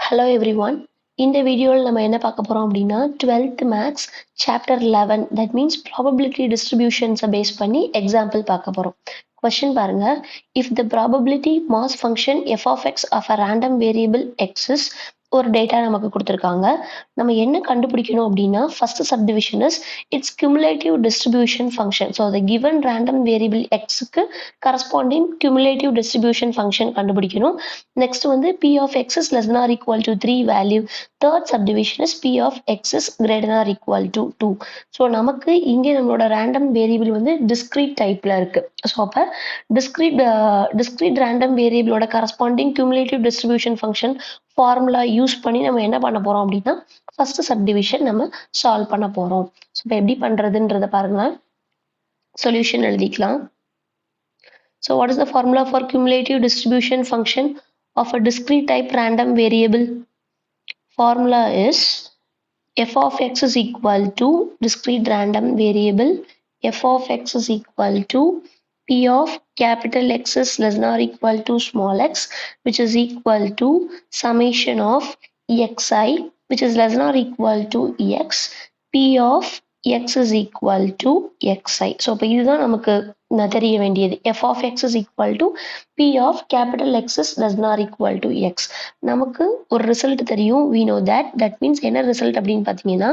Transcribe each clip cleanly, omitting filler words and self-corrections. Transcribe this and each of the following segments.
Hello everyone. இந்த வீடியோவில் நம்ம என்ன பார்க்க போறோம் அப்படின்னா 12th maths chapter 11 that means probability distributions base பண்ணி எக்ஸாம்பிள் பார்க்க போறோம். Question பாருங்க. If the probability mass function f of x of a random variable x is ஒரு டேட்டா நமக்கு கொடுத்துருக்காங்க. நம்ம என்ன கண்டுபிடிக்கணும் அப்படின்னா first subdivision is it's cumulative distribution function. So the given random variable xக்கு corresponding cumulative distribution function கண்டுபிடிக்கணும். Next வந்து p of x is less than or equal to 3 value. Third subdivision is p of x is greater than or equal to 2. So நமக்கு இங்கே நம்மளோட random variable வந்து discrete டைப்ல இருக்கு. So அப்போ discrete random வேரியபிளோட corresponding cumulative distribution function formula use பண்ணி நம்ம என்ன பண்ண போறோம் அப்படின்னா ஃபர்ஸ்ட் சப்டிவிஷன் நம்ம சால்வ் பண்ண போறோம். ஸோ இப்போ எப்படி பண்றதுன்றத பாருங்க. சொல்யூஷன் எழுதிக்கலாம். So what is the formula for cumulative distribution function of a discrete type random variable? Formula is f of x is equal to discrete random variable f of x is equal to p of capital X is less than or equal to small x, which is equal to summation of xi, which is less than or equal to x, p of x is equal to xi. So இப்போ இதுதான் நமக்கு தெரிய வேண்டியது. f of x is equal to p of capital X is less than or equal to x. நமக்கு ஒரு result தெரியும். we know that means என்ன result அப்படின்னு பார்த்தீங்கன்னா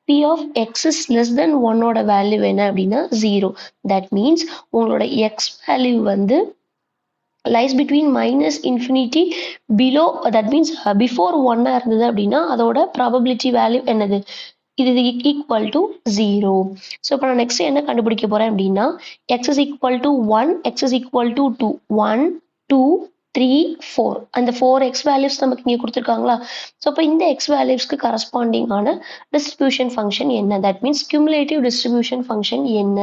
p of x is less than 1 ஓட வேல்யூ என்ன அப்படின்னா 0. that means உங்களோட x வேல்யூ வந்து lies between minus infinity below, that means before 1 இருந்தது அப்படின்னா அதோட probability வேல்யூ என்னது, இது equal to 0. ஸோ இப்போ நான் நெக்ஸ்ட் என்ன கண்டுபிடிக்க போறேன் அப்படின்னா x is equal to 1, x is equal to 2, 1, 2, 3, 4 அந்த 4x வேல்யூஸ் நமக்கு இங்கே கொடுத்துருக்காங்களா. ஸோ இப்போ இந்த x வேல்யூஸ்க்கு கரஸ்பாண்டிங்கான டிஸ்ட்ரிபியூஷன் ஃபங்க்ஷன் என்ன, that means cumulative distribution function என்ன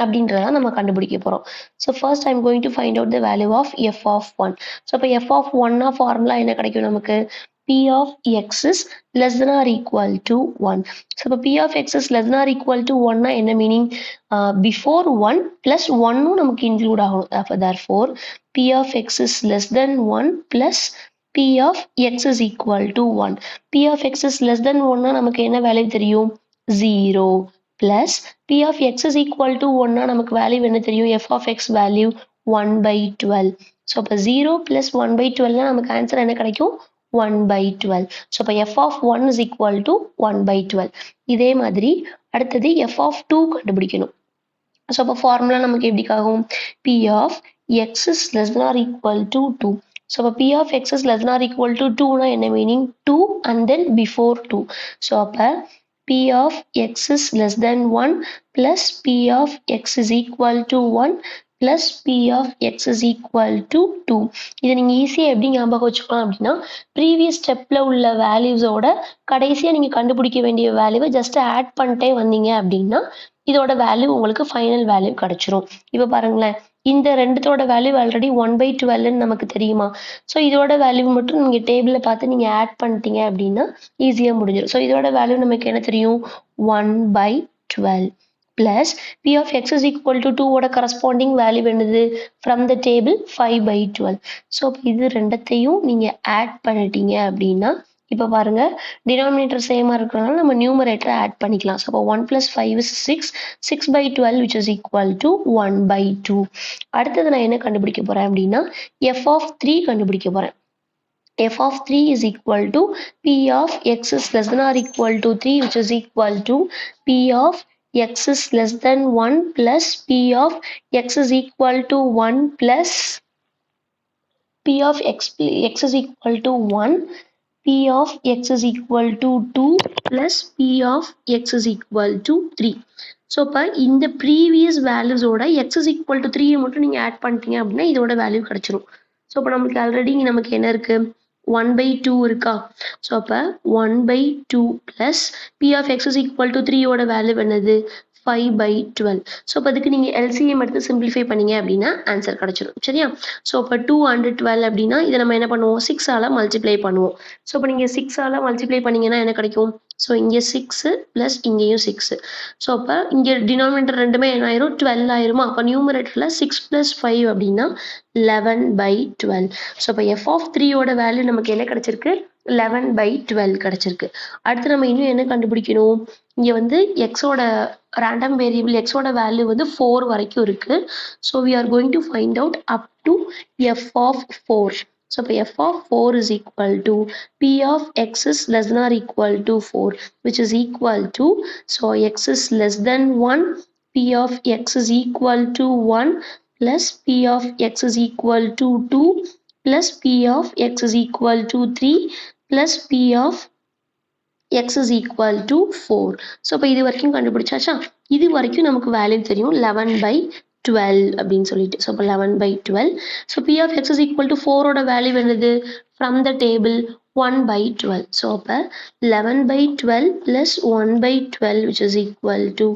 அப்படின்றத நம்ம கண்டுபிடிக்க போறோம். So first I'm going to find out the value of f of 1. So இப்போ f of 1 ஃபார்முலா என்ன கிடைக்கும் நமக்கு, p of x is less than or equal to 1. So இப்போ p of x is less than or equal to 1 என்ன meaning, before 1 plus 1 நமக்கு include ஆகும். therefore p of x is less than 1 plus p of x is equal to 1. p of x is less than 1 நமக்கு என்ன value தெரியும், 0 plus p of x is equal to 1 நமக்கு value என்ன தெரியும், f of x value 1 by 12. So இப்போ 0 plus 1 by 12 நமக்கு answer என்ன கிடைக்கும், 1 by 12. ஸோ இப்போ f of 1 is equal to 1 by 12. இதே மாதிரி அடுத்தது f of 2 கண்டுபிடிக்கணும். ஸோ இப்போ ஃபார்முலா நமக்கு எப்படி ஆகும், p of x is less than or equal to 2. So இப்போ p of x is less than or equal to 2 என்ன meaning, 2 and then before 2. So அப்போ p of x is less than 1 plus p of x is equal to 1 plus p of x is equal to 2. இதை நீங்கள் ஈஸியாக எப்படி ஞாபகம் வச்சுக்கலாம் அப்படின்னா previous ஸ்டெப்பில் உள்ள வேல்யூஸோட கடைசியாக நீங்கள் கண்டுபிடிக்க வேண்டிய வேல்யூவை ஜஸ்ட் ஆட் பண்ணிட்டே வந்தீங்க அப்படின்னா இதோட வேல்யூ உங்களுக்கு ஃபைனல் வேல்யூ கிடைச்சிரும். இப்போ பாருங்களேன், இந்த ரெண்டுத்தோட வேல்யூ ஆல்ரெடி 1 by 12 நமக்கு தெரியுமா. ஸோ இதோட வேல்யூ மட்டும் நீங்கள் டேபிளில் பார்த்து நீங்கள் ஆட் பண்ணிட்டீங்க அப்படின்னா ஈஸியாக முடிஞ்சிடும். ஸோ இதோட வேல்யூ நமக்கு என்ன தெரியும், 1 by 12 plus p of x is equal to 2 ஓட corresponding வேல்யூ என்னது, from the table 5 by 12. So இது ரெண்டத்தையும் நீங்கள் ஆட் பண்ணிட்டீங்க அப்படின்னா இப்போ பாருங்க டினாமினேட்டர் சேமாக இருக்கிறனால நம்ம நியூமரேட்டரை ஆட் பண்ணிக்கலாம். ஸோ அப்போ 1 plus 5 is 6, 6 by 12 which is equal to 1 by 2. அடுத்தது நான் என்ன கண்டுபிடிக்க போறேன் அப்படின்னா f of 3 கண்டுபிடிக்க போறேன். f of 3 is equal to p of x is less than or equal to 3 which is equal to p of x is less than 1 plus p of x is equal to 1 plus p of x is equal to 1, p of x is equal to 2 plus p of x is equal to 3. So இப்போ இந்த previous வேல்யூஸோட x is equal to 3 மட்டும் நீங்கள் add பண்ணிட்டீங்க அப்படின்னா இதோட value கிடைச்சிரும். So இப்போ நமக்கு ஆல்ரெடி நமக்கு என்ன இருக்கு, 1 by 2 இருக்கா. ஸோ அப்போ 1 by 2 plus p of x is equal to 3 ஓட வேல்யூ என்னது, 5 by 12. ஸோ இப்போ அதுக்கு நீங்கள் LCM எடுத்து சிம்பிளிஃபை பண்ணீங்க அப்படின்னா ஆன்சர் கிடைச்சிடும். சரியா. ஸோ இப்போ 2 and 12 அப்படின்னா இதை நம்ம என்ன பண்ணுவோம், 6ஆல் மல்டிப்ளை பண்ணுவோம். ஸோ இப்போ நீங்கள் 6ஆல் மல்டிப்ளை பண்ணீங்கன்னா என்ன கிடைக்கும், ஸோ இங்கே 6 ப்ளஸ் இங்கேயும் 6. ஸோ அப்போ இங்கே டினாமினேட்டர் ரெண்டுமே என்ன ஆயிரும் 12 ஆயிருமா. அப்போ நியூமரேட்டரில் 6 + 5 அப்படின்னா 11/12. ஸோ இப்போ எஃப் ஆஃப் 3யோட வேல்யூ நமக்கு என்ன கிடைச்சிருக்கு 11/12 கிடைச்சிருக்கு. அடுத்து நம்ம இன்னும் என்ன கண்டுபிடிக்கணும், இங்கே வந்து எக்ஸோட ரேண்டம் வேரியபிள் எக்ஸோட வேல்யூ வந்து 4 வரைக்கும் இருக்கு. So we are going to find out up to f of 4. So, f of 4 is equal to p of x is less than or equal to 4, which is equal to, so x is less than 1, p of x is equal to 1 plus p of x is equal to 2 plus p of x is equal to 3 plus p of x is equal to 4. So, இப்போ இது வரைக்கும் கண்டுபிடிச்சாச்சா, இது வரைக்கும் நமக்கு value தெரியும் 11/12 அப்படின்னு சொல்லிட்டு. So இப்போ 11/12. So p of x is equal to 4ஓட வேல்யூ என்னது from the table 1/12. ஸோ அப்போ 11/12 plus 1/12 which is equal to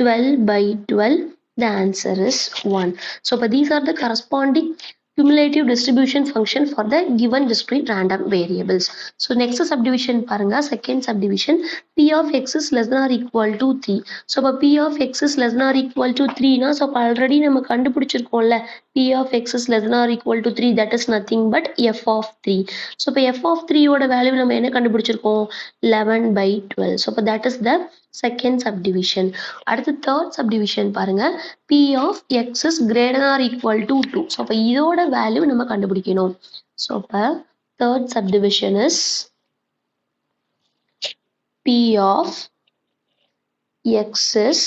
12/12. The answer is 1. So but these are the corresponding cumulative distribution function for the given discrete random variables. So next subdivision பாருங்க, second subdivision, p of x is less than or equal to 3. So இப்போ p of x is less than or equal to 3 னா, so already நம்ம கண்டுபிடிச்சிருக்கோம்ல p of x is less than or equal to 3, that is nothing but f of 3. So இப்போ f of 3 ஓட value நம்ம என்ன கண்டுபிடிச்சிருக்கோம் 11/12. So இப்போ that is the second subdivision. அடுத்து third subdivision பாருங்க, p of x is greater than or equal to 2. So அப்போ இதோட வேல்யூ நம்ம கண்டுபிடிக்கணும். So அப்போ third subdivision is p of x is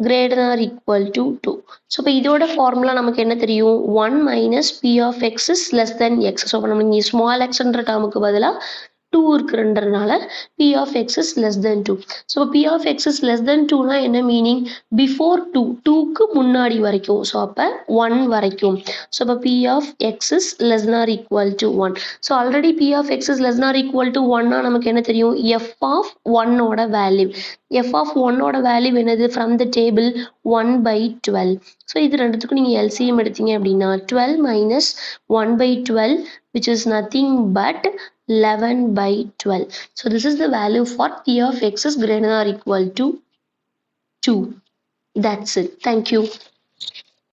greater than or equal to 2. So இப்போ இதோட formula நமக்கு என்ன தெரியும் 1 minus p of x is less than x. So இப்போ நம்ம இங்கே small xன்ற டேர்முக்கு பதிலாக 2 இருக்குன்றதுனால p of x is less than 2. So p of x is less than 2 னா என்ன மீனிங் before 2, 2க்கு முன்னாடி வரைக்கும். ஸோ அப்போ 1 வரைக்கும். ஸோ இப்போ p of x is less than or equal to 1. So already p of x is less than or equal to 1னா நமக்கு என்ன தெரியும் f of 1ஓட வேல்யூ. f of 1ஓட வேல்யூ என்னது from the table 1/12. ஸோ இது ரெண்டுத்துக்கும் நீங்கள் LCM எடுத்தீங்க அப்படின்னா 12 minus 1/12 which is nothing but 11/12. So this is the value for p of x is greater than or equal to 2. That's it. Thank you.